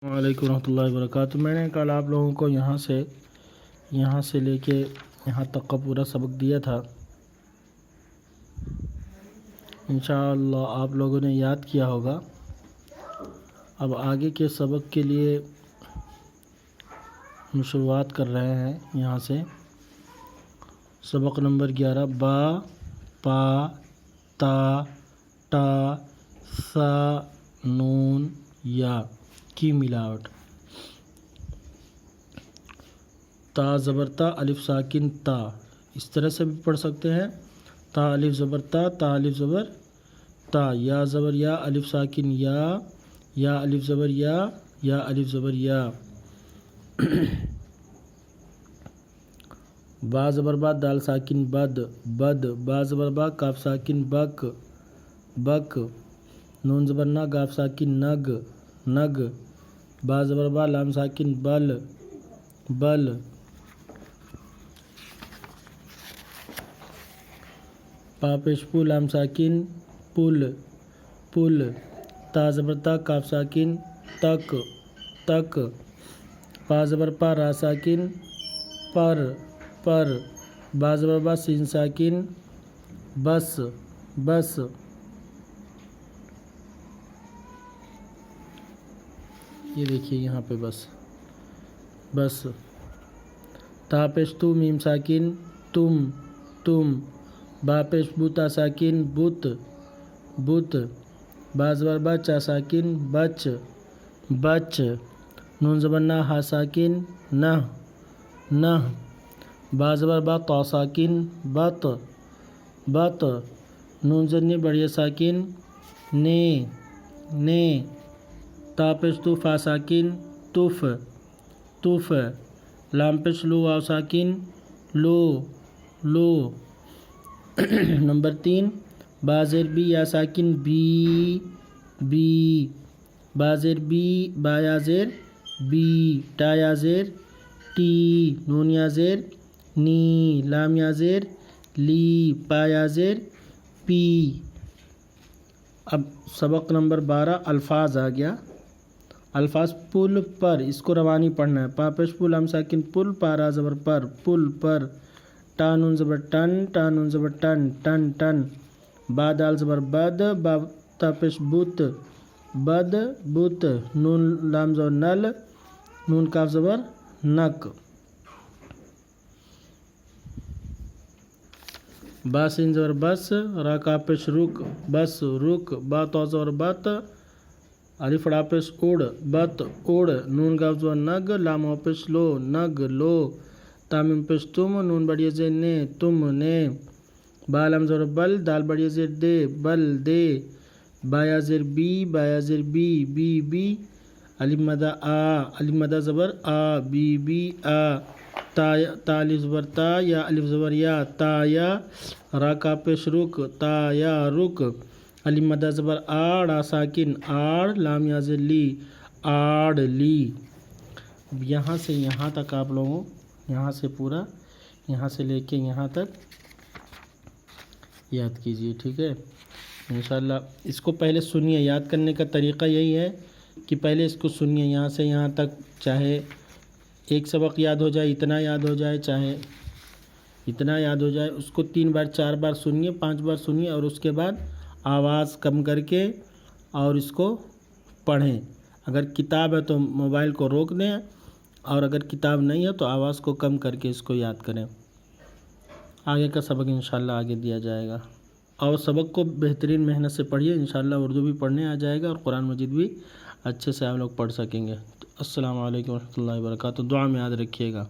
السلام علیکم ورحمۃ اللہ وبرکاتہ۔ میں نے کل آپ لوگوں کو یہاں سے لے کے یہاں تک کا پورا سبق دیا تھا۔ انشاءاللہ آپ لوگوں نے یاد کیا ہوگا۔ اب آگے کے سبق کے لیے ہم شروعات کر رہے ہیں یہاں سے۔ سبق نمبر 11 با، پا، تا، ٹا، سا، نون، یا کی ملاوٹ۔ تا زبر تا، الف ساکن تا، اس طرح سے بھی پڑھ سکتے ہیں۔ تا الف زبر تا، تا الف زبر تا، یا زبر یا، الف ساکن یا الف زبر یا الف زبر یا۔ با زبر با، دال ساکن بد، بد، با زبر با، کاف ساکن بک، بک، نون زبر نا، گاف ساکن نگ، نگ، با زبر با، لام ساکن بل، بل، پا پیش پو، لام ساکن پل، پل، تا زبر تا، کاف ساکن تک، تک، پا زبر پا، را ساکن پر، پر، با زبر با، سین ساکن بس، بس، یہ دیکھیے یہاں پہ بس، بس، تا پیش تو، میم ساکن تم، تم، با پیش بو، تا ساکن بت، بت، با زبر با، چا ساکن بچ، بچ، نون زبر نا، ہا ساکن نہ، نہ، با زبر با، طا ساکن بط، بط، نون زنی بڑی ساکن نے، نے، تا پیش تو، فا ساکن تف، تف، لام پیش لو، واو ساکن لو، لو۔ نمبر 3 با زیر بی، یا ساکن بی، بی، با زیر بی، با یا زیر بی، تا یا زیر ٹی، نون یا زیر نی، لام یا زیر لی، پا یا زیر پی۔ اب سبق نمبر 12 الفاظ آ گیا۔ الفاظ پل پر، اس کو روانی پڑھنا ہے۔ پا پیش پو، لام ساکن پل، پا را زبر پر، پل پر، ٹا نون زبر ٹن، ٹا نون زبر ٹن، ٹن، ٹن، با دال زبر بد، با تا پیش بت، بد، بت، نون لام زبر نل، نون کاف زبر نک، با سین زبر بس، را کاف پیش رک، بس، رک، با تو زبر بت، الف ڑا پیش اڑ، بت، اڑ، نون کاف زبر نگ، لام واو پیش لو، نگ، لو، تا میم پیش تم، نون بڑی زیر نے، تم نے، با لام زبر بل، دال بڑی زیر دے، بل، دے، با یا زیر بی، با یا زیر بی، بی، بی، الف مدہ آ، الف مدہ زبر آ، بی، بی، آ، تا الف زبر تا، یا الف زبر یا، تا یا، را کا پیش رک، تا یا، رک، الف مدہ زبر آ، ڑا ساکن آڑ، لام یا زیر لی، آڑ لی۔ یہاں سے یہاں تک آپ لوگوں یہاں سے پورا یہاں سے لے کے یہاں تک یاد کیجئے، ٹھیک ہے انشاءاللہ۔ اس کو پہلے سنیے، یاد کرنے کا طریقہ یہی ہے کہ پہلے اس کو سنیے یہاں سے یہاں تک، چاہے ایک سبق یاد ہو جائے، اتنا یاد ہو جائے، چاہے اتنا یاد ہو جائے، اس کو 3 بار 4 بار سنیے، 5 بار سنیے، اور اس کے بعد آواز کم کر کے اور اس کو پڑھیں۔ اگر کتاب ہے تو موبائل کو روک دیں، اور اگر کتاب نہیں ہے تو آواز کو کم کر کے اس کو یاد کریں۔ آگے کا سبق انشاءاللہ آگے دیا جائے گا، اور سبق کو بہترین محنت سے پڑھیے، انشاءاللہ اردو بھی پڑھنے آ جائے گا اور قرآن مجید بھی اچھے سے آپ لوگ پڑھ سکیں گے۔ السلام علیکم ورحمۃ اللہ وبرکاتہ۔ دعا میں یاد رکھیے گا۔